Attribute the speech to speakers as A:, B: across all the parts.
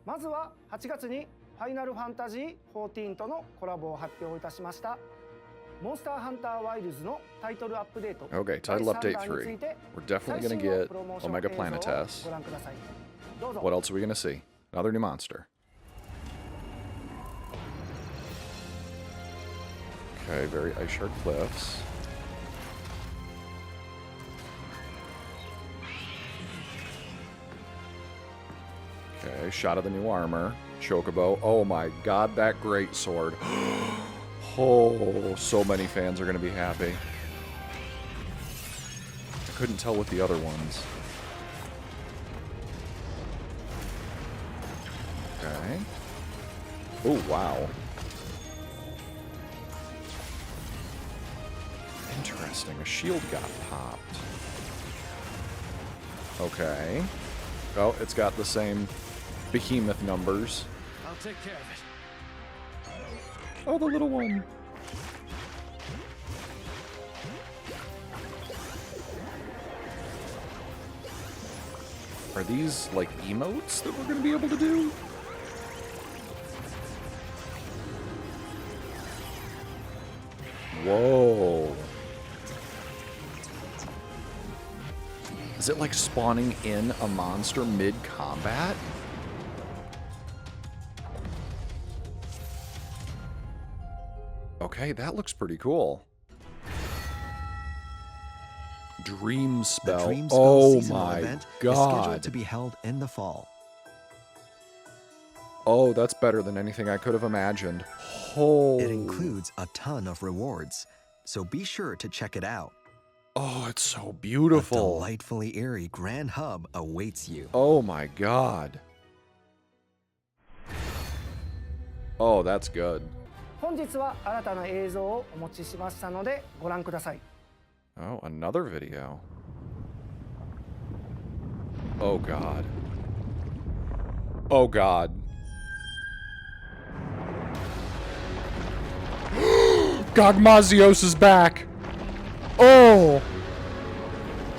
A: まずは8月にファイナルファンタジー14とのコラボを発表いたしましたモンスターハンターワイルズのタイトルアップデート
B: Okay, title update 3. We're definitely going to get Omega Planetes. What else are we going to see? Another new monster. Okay, very Ice Shard Cliffs. Okay, shot of the new armor. Chocobo. Oh my god, that great sword. Oh, so many fans are going to be happy. I couldn't tell with the other ones. Okay. Oh, wow. Interesting. A shield got popped. Okay. Oh, it's got the same behemoth numbers.
C: I'll take care of it.
B: Oh, the little one. Are these, like, emotes that we're going to be able to do? Whoa. Is it like spawning in a monster mid-combat? Okay, that looks pretty cool. Dreamspell.
D: The Dreamspell
B: oh
D: seasonal
B: my
D: event
B: god.
D: is scheduled to be held in the fall.
B: Oh, that's better than anything I could have imagined. Oh.
D: It includes a ton of rewards, so be sure to check it out.
B: Oh, it's so beautiful.
D: A delightfully eerie grand hub awaits you.
B: Oh my god. Oh, that's good.
A: 本日は新たな映像をお持ちしましたのでご覧ください
B: Oh, another video. Oh god. Oh god. Gogmazios is back. Oh.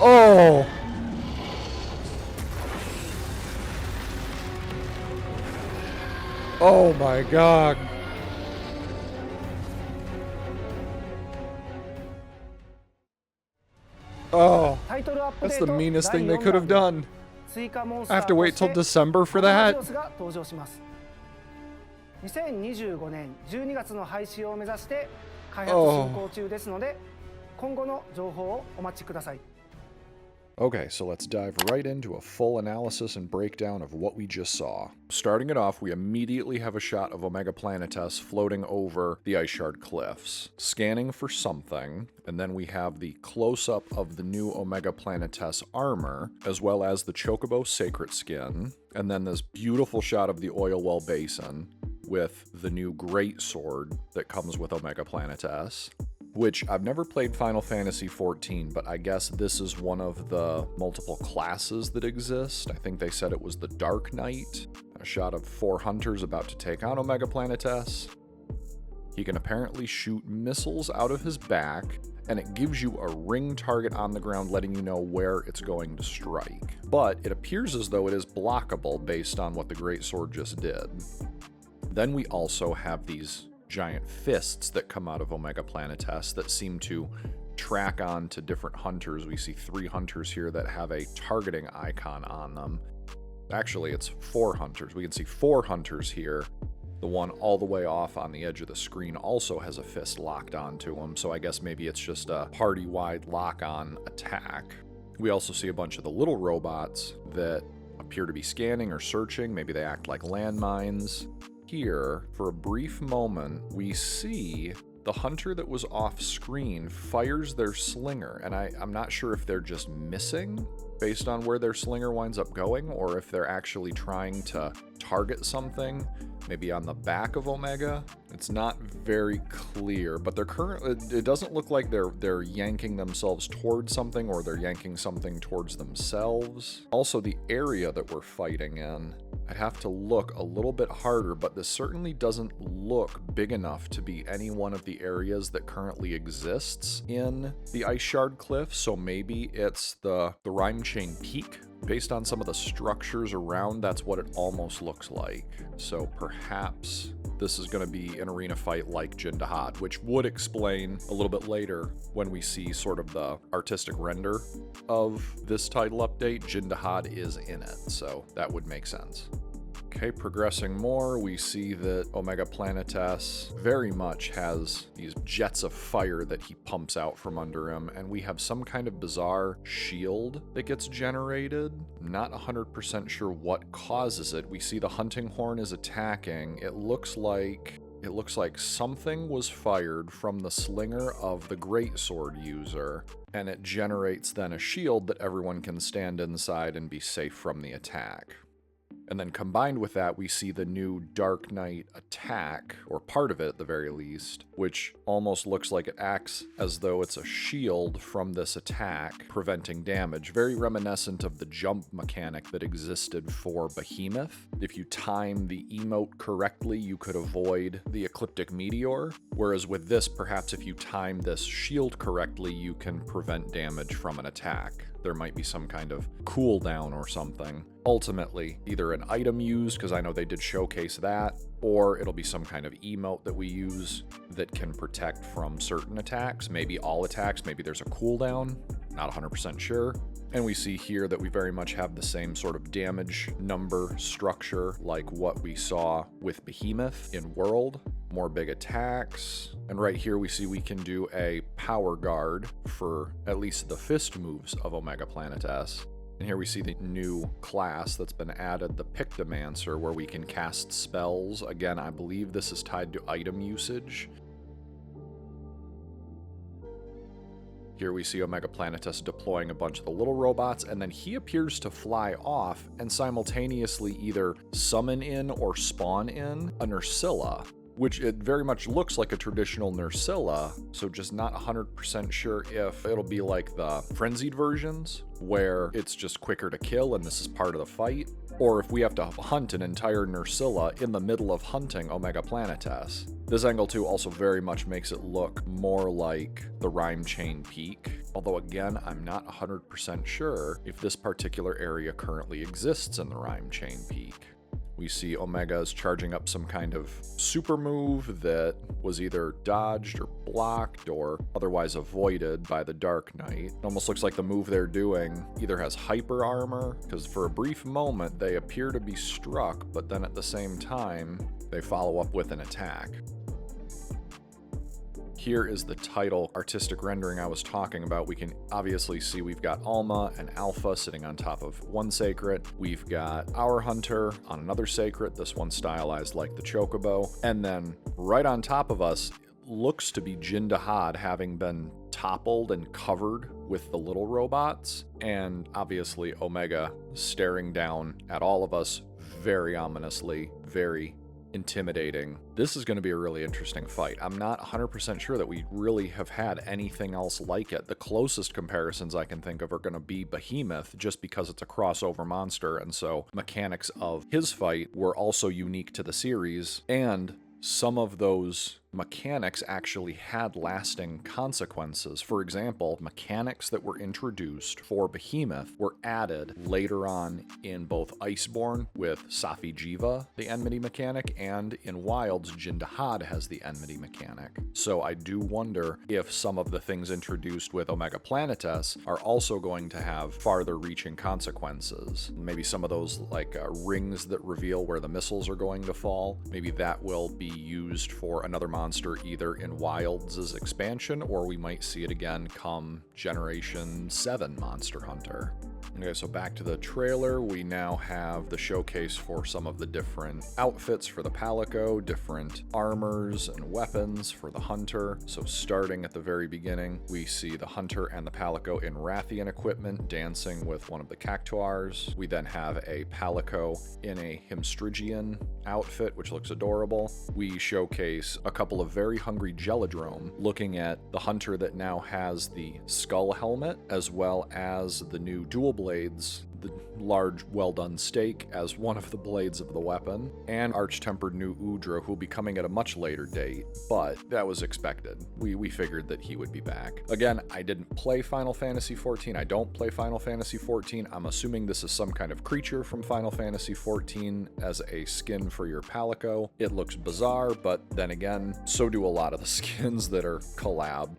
B: Oh. Oh my god. Oh, that's the meanest thing they could have done. I have to wait till December for that.
A: 2025年12月の廃止を目指して開発進行中ですので今後の情報をお待ちください
B: Okay, so let's dive right into a full analysis and breakdown of what we just saw. Starting it off, we immediately have a shot of Omega Planetes floating over the Ice Shard Cliffs, scanning for something, and then we have the close-up of the new Omega Planetes armor, as well as the Chocobo Sacred Skin, and then this beautiful shot of the Oil Well Basin with the new Great Sword that comes with Omega Planetes. Which, I've never played Final Fantasy XIV, but I guess this is one of the multiple classes that exist. I think they said it was the Dark Knight. A shot of 4 hunters about to take on Omega Planetes. He can apparently shoot missiles out of his back, and it gives you a ring target on the ground letting you know where it's going to strike. But it appears as though it is blockable based on what the Great Sword just did. Then we also have these giant fists that come out of Omega Planetes that seem to track on to different hunters. We see 3 hunters here that have a targeting icon on them. Actually, it's 4 hunters. We can see 4 hunters here. The one all the way off on the edge of the screen also has a fist locked onto him, so I guess maybe it's just a party-wide lock-on attack. We also see a bunch of the little robots that appear to be scanning or searching. Maybe they act like landmines. Here, for a brief moment, we see the hunter that was off screen fires their slinger, and I'm not sure if they're just missing based on where their slinger winds up going, or if they're actually trying to target something, maybe on the back of Omega. It's not very clear, but it doesn't look like they're yanking themselves towards something, or they're yanking something towards themselves. Also, the area that we're fighting in, I'd have to look a little bit harder, but this certainly doesn't look big enough to be any one of the areas that currently exists in the Ice Shard Cliff, so maybe it's the Rime Chain Peak based on some of the structures around, that's what it almost looks like. So perhaps this is going to be an arena fight like Jindahad, which would explain a little bit later when we see sort of the artistic render of this title update. Jindahad is in it, so that would make sense. Okay, progressing more, we see that Omega Planetes very much has these jets of fire that he pumps out from under him, and we have some kind of bizarre shield that gets generated. Not 100% sure what causes it. We see the hunting horn is attacking. It looks like something was fired from the slinger of the greatsword user, and it generates then a shield that everyone can stand inside and be safe from the attack. And then combined with that, we see the new Dark Knight attack, or part of it at the very least, which almost looks like it acts as though it's a shield from this attack, preventing damage. Very reminiscent of the jump mechanic that existed for Behemoth. If you time the emote correctly, you could avoid the Ecliptic Meteor, whereas with this, perhaps if you time this shield correctly, you can prevent damage from an attack. There might be some kind of cooldown or something. Ultimately, either an item used, because I know they did showcase that, or it'll be some kind of emote that we use that can protect from certain attacks, maybe all attacks, maybe there's a cooldown, not 100% sure. And we see here that we very much have the same sort of damage number structure like what we saw with Behemoth in World. More big attacks. And right here we see we can do a power guard for at least the fist moves of Omega Planetes. And here we see the new class that's been added, the Pictomancer, where we can cast spells. Again, I believe this is tied to item usage. Here we see Omega Planetes deploying a bunch of the little robots, and then he appears to fly off and simultaneously either summon in or spawn in a Nursilla, which it very much looks like a traditional Nursilla, so just not 100% sure if it'll be like the frenzied versions, where it's just quicker to kill and this is part of the fight, or if we have to hunt an entire Nursilla in the middle of hunting Omega Planetes. This angle too also very much makes it look more like the Rhyme Chain Peak, although again, I'm not 100% sure if this particular area currently exists in the Rhyme Chain Peak. We see Omega's charging up some kind of super move that was either dodged or blocked or otherwise avoided by the Dark Knight. It almost looks like the move they're doing either has hyper armor, because for a brief moment they appear to be struck, but then at the same time they follow up with an attack. Here is the title artistic rendering I was talking about. We can obviously see we've got Alma and Alpha sitting on top of one sacred. We've got our Hunter on another sacred, this one stylized like the Chocobo. And then right on top of us looks to be Jindahad, having been toppled and covered with the little robots. And obviously Omega staring down at all of us very ominously, very intimidating. This is going to be a really interesting fight. I'm not 100% sure that we really have had anything else like it. The closest comparisons I can think of are going to be Behemoth, just because it's a crossover monster, and so mechanics of his fight were also unique to the series, and some of those mechanics actually had lasting consequences. For example, mechanics that were introduced for Behemoth were added later on in both Iceborne with Safi Jiva, the enmity mechanic, and in Wilds, Jindahad has the enmity mechanic. So I do wonder if some of the things introduced with Omega Planetes are also going to have farther reaching consequences. Maybe some of those like rings that reveal where the missiles are going to fall, maybe that will be used for another monster either in Wilds' expansion, or we might see it again come Generation 7 Monster Hunter. Okay, so back to the trailer, we now have the showcase for some of the different outfits for the Palico, different armors and weapons for the Hunter. So starting at the very beginning, we see the Hunter and the Palico in Rathian equipment dancing with one of the Cactuars. We then have a Palico in a Himstrigian outfit, which looks adorable. We showcase a couple of very hungry Gelodrome looking at the Hunter that now has the skull helmet, as well as the new dual blades, the large well-done stake as one of the blades of the weapon, and Arch-Tempered New Udra, who will be coming at a much later date, but that was expected. We figured that he would be back. Again, I didn't play Final Fantasy XIV. I don't play Final Fantasy XIV. I'm assuming this is some kind of creature from Final Fantasy XIV as a skin for your Palico. It looks bizarre, but then again, so do a lot of the skins that are collab.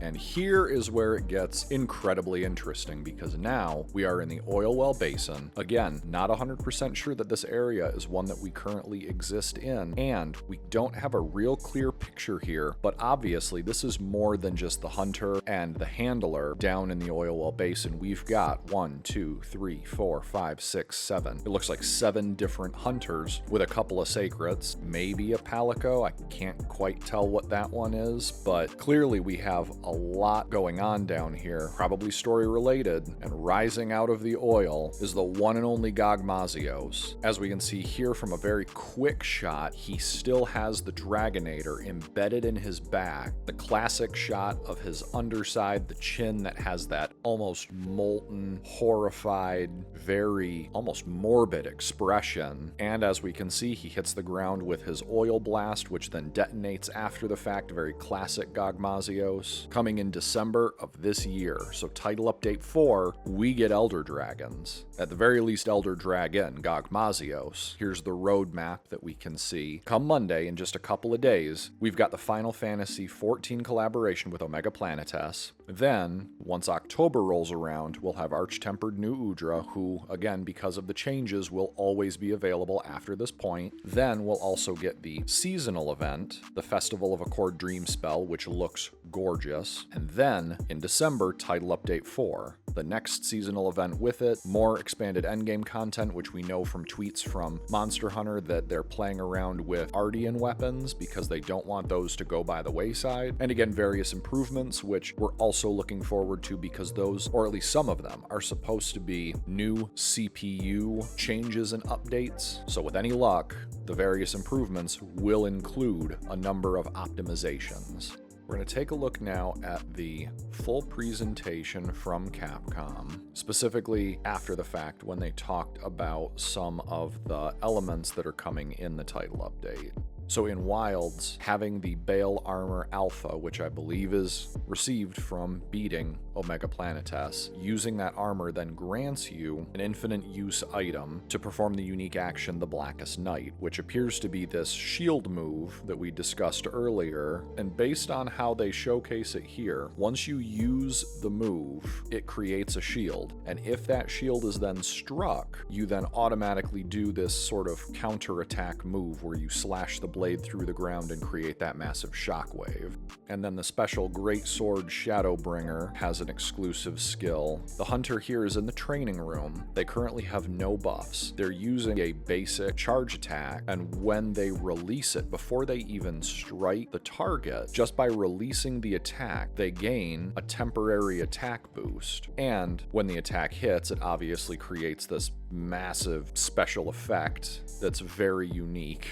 B: And here is where it gets incredibly interesting, because now we are in the oil well basin. Again, not 100% sure that this area is one that we currently exist in, and we don't have a real clear picture here, but obviously this is more than just the hunter and the handler down in the oil well basin. We've got 1, 2, 3, 4, 5, 6, 7. It looks like 7 different hunters with a couple of sacrets, maybe a Palico. I can't quite tell what that one is, but clearly we have a lot going on down here, probably story related, and rising out of the oil is the one and only Gogmazios. As we can see here from a very quick shot, he still has the Dragonator embedded in his back, the classic shot of his underside, the chin that has that almost molten, horrified, very almost morbid expression, and as we can see, he hits the ground with his oil blast, which then detonates after the fact, very classic Gogmazios. Coming in December of this year. So title update 4, we get Elder Dragons. At the very least, Elder Dragon, Gogmazios. Here's the roadmap that we can see. Come Monday, in just a couple of days, we've got the Final Fantasy XIV collaboration with Omega Planetes. Then, once October rolls around, we'll have Arch-Tempered New Udra, who, again, because of the changes, will always be available after this point. Then we'll also get the seasonal event, the Festival of Accord Dreamspell, which looks gorgeous. And then, in December, title update 4. The next seasonal event with it, more expanded endgame content, which we know from tweets from Monster Hunter that they're playing around with Ardean weapons because they don't want those to go by the wayside. And again, various improvements, which we're also looking forward to because those, or at least some of them, are supposed to be new CPU changes and updates. So with any luck, the various improvements will include a number of optimizations. We're going to take a look now at the full presentation from Capcom, specifically after the fact when they talked about some of the elements that are coming in the title update. So in Wilds, having the Bale Armor Alpha, which I believe is received from beating Omega Planetes, using that armor then grants you an infinite use item to perform the unique action, the Blackest Night, which appears to be this shield move that we discussed earlier. And based on how they showcase it here, once you use the move, it creates a shield. And if that shield is then struck, you then automatically do this sort of counter-attack move where you slash the blade through the ground and create that massive shockwave. And then the special Greatsword Shadowbringer has an exclusive skill. The hunter here is in the training room. They currently have no buffs. They're using a basic charge attack, and when they release it, before they even strike the target, just by releasing the attack, they gain a temporary attack boost. And when the attack hits, it obviously creates this massive special effect that's very unique.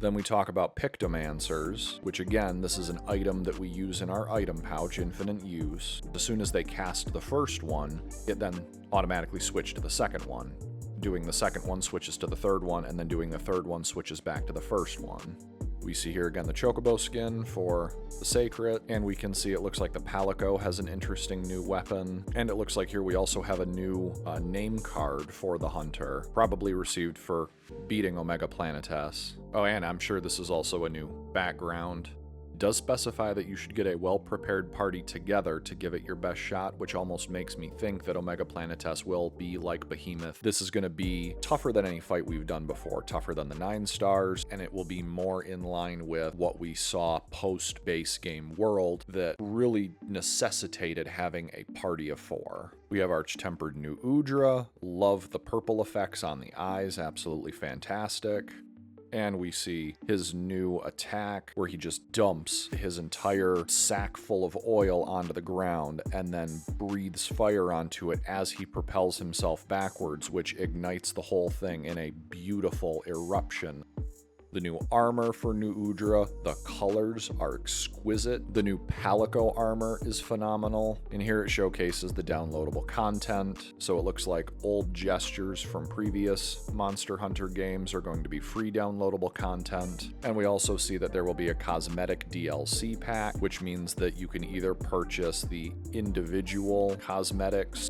B: Then we talk about Pictomancers, which again, this is an item that we use in our item pouch, infinite use. As soon as they cast the first one, it then automatically switches to the second one. Doing the second one switches to the third one, and then doing the third one switches back to the first one. We see here again the Chocobo skin for the Sacred, and we can see it looks like the Palico has an interesting new weapon, and it looks like here we also have a new name card for the Hunter, probably received for beating Omega Planetes. Oh, and I'm sure this is also a new background. It does specify that you should get a well-prepared party together to give it your best shot, which almost makes me think that Omega Planetes will be like Behemoth. This is going to be tougher than any fight we've done before, tougher than the 9 stars, and it will be more in line with what we saw post-base game world that really necessitated having a party of 4. We have Arch-Tempered New Udra, love the purple effects on the eyes, absolutely fantastic. And we see his new attack where he just dumps his entire sack full of oil onto the ground and then breathes fire onto it as he propels himself backwards, which ignites the whole thing in a beautiful eruption. The new armor for New Udra, the colors are exquisite. The new Palico armor is phenomenal. And here it showcases the downloadable content. So it looks like old gestures from previous Monster Hunter games are going to be free downloadable content. And we also see that there will be a cosmetic DLC pack, which means that you can either purchase the individual cosmetics.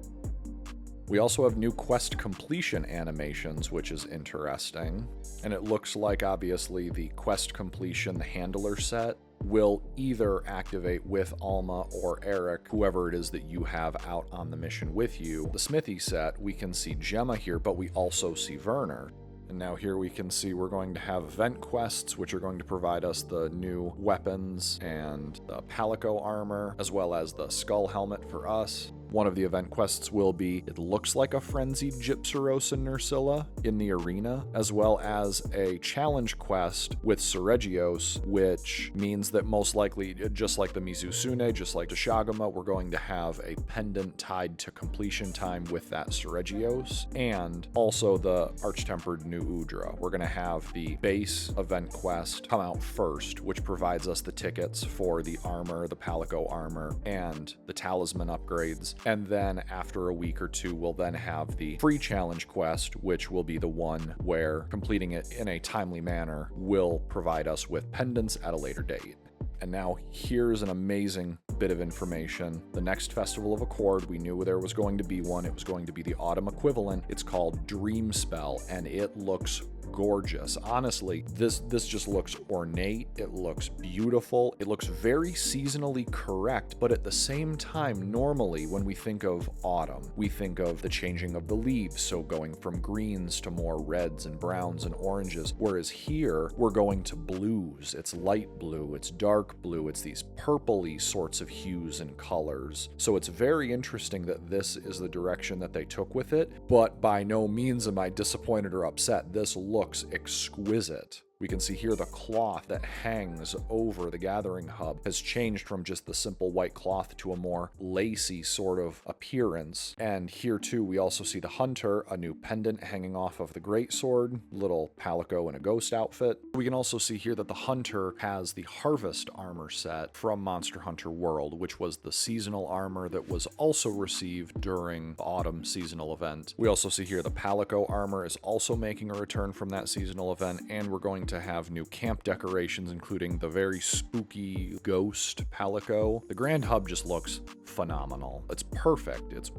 B: We also have new quest completion animations, which is interesting. And it looks like, obviously, the quest completion, the handler set, will either activate with Alma or Eric, whoever it is that you have out on the mission with you. The smithy set, we can see Gemma here, but we also see Werner. And now here we can see we're going to have event quests, which are going to provide us the new weapons and the Palico armor, as well as the skull helmet for us. One of the event quests will be, it looks like a frenzied Gypsyros and Nursilla in the arena, as well as a challenge quest with Seregios, which means that most likely, just like the Mizusune, just like the Shagama, we're going to have a pendant tied to completion time with that Seregios, and also the Arch-Tempered New Udra. We're going to have the base event quest come out first, which provides us the tickets for the armor, the Palico armor, and the talisman upgrades. And then after a week or two, we'll then have the free challenge quest, which will be the one where completing it in a timely manner will provide us with pendants at a later date. And now here's an amazing bit of information. The next Festival of Accord, we knew there was going to be one. It was going to be the autumn equivalent. It's called Dreamspell, and it looks gorgeous. Honestly, this just looks ornate. It looks beautiful. It looks very seasonally correct, but at the same time, normally when we think of autumn, we think of the changing of the leaves, so going from greens to more reds and browns and oranges, whereas here we're going to blues. It's light blue, it's dark blue, it's these purpley sorts of hues and colors. So it's very interesting that this is the direction that they took with it, but by no means am I disappointed or upset. This looks exquisite. We can see here the cloth that hangs over the gathering hub has changed from just the simple white cloth to a more lacy sort of appearance. And here too, we also see the hunter, a new pendant hanging off of the greatsword, little Palico in a ghost outfit. We can also see here that the hunter has the harvest armor set from Monster Hunter World, which was the seasonal armor that was also received during the autumn seasonal event. We also see here the Palico armor is also making a return from that seasonal event, and we're going to have new camp decorations, including the very spooky ghost Palico. The Grand Hub just looks phenomenal. It's perfect. It's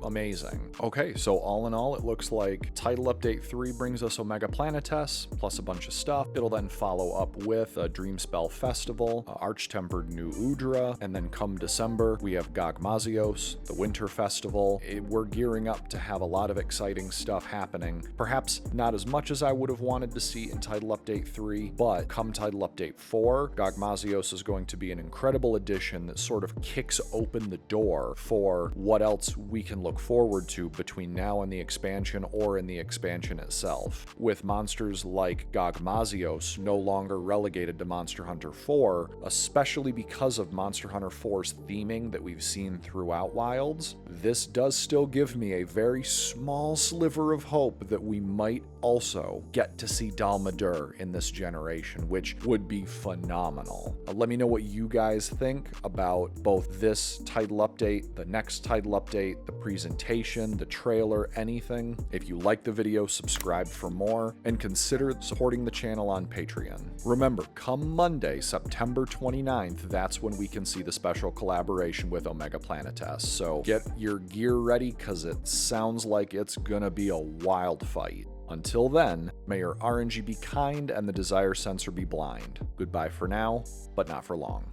B: amazing. Okay, so all in all, it looks like Title Update 3 brings us Omega Planetes, plus a bunch of stuff. It'll then follow up with a Dreamspell Festival, Arch-Tempered New Udra, and then come December, we have Gogmazios, the Winter Festival. We're gearing up to have a lot of exciting stuff happening. Perhaps not as much as I would have wanted to see in Title Update 3, but come Title Update 4, Gogmazios is going to be an incredible addition that sort of kicks open the door for what else we can look forward to between now and the expansion or in the expansion itself. With monsters like Gogmazios no longer relegated to Monster Hunter 4, especially because of Monster Hunter 4's theming that we've seen throughout Wilds, this does still give me a very small sliver of hope that we might also get to see Dalmadur in this generation, which would be phenomenal. Let me know what you guys think about both this title update, the next title update, the presentation, the trailer, anything. If you like the video, subscribe for more, and consider supporting the channel on Patreon. Remember, come Monday, September 29th, that's when we can see the special collaboration with Omega Planetes. So get your gear ready, because it sounds like it's gonna be a wild fight. Until then, may your RNG be kind and the desire sensor be blind. Goodbye for now, but not for long.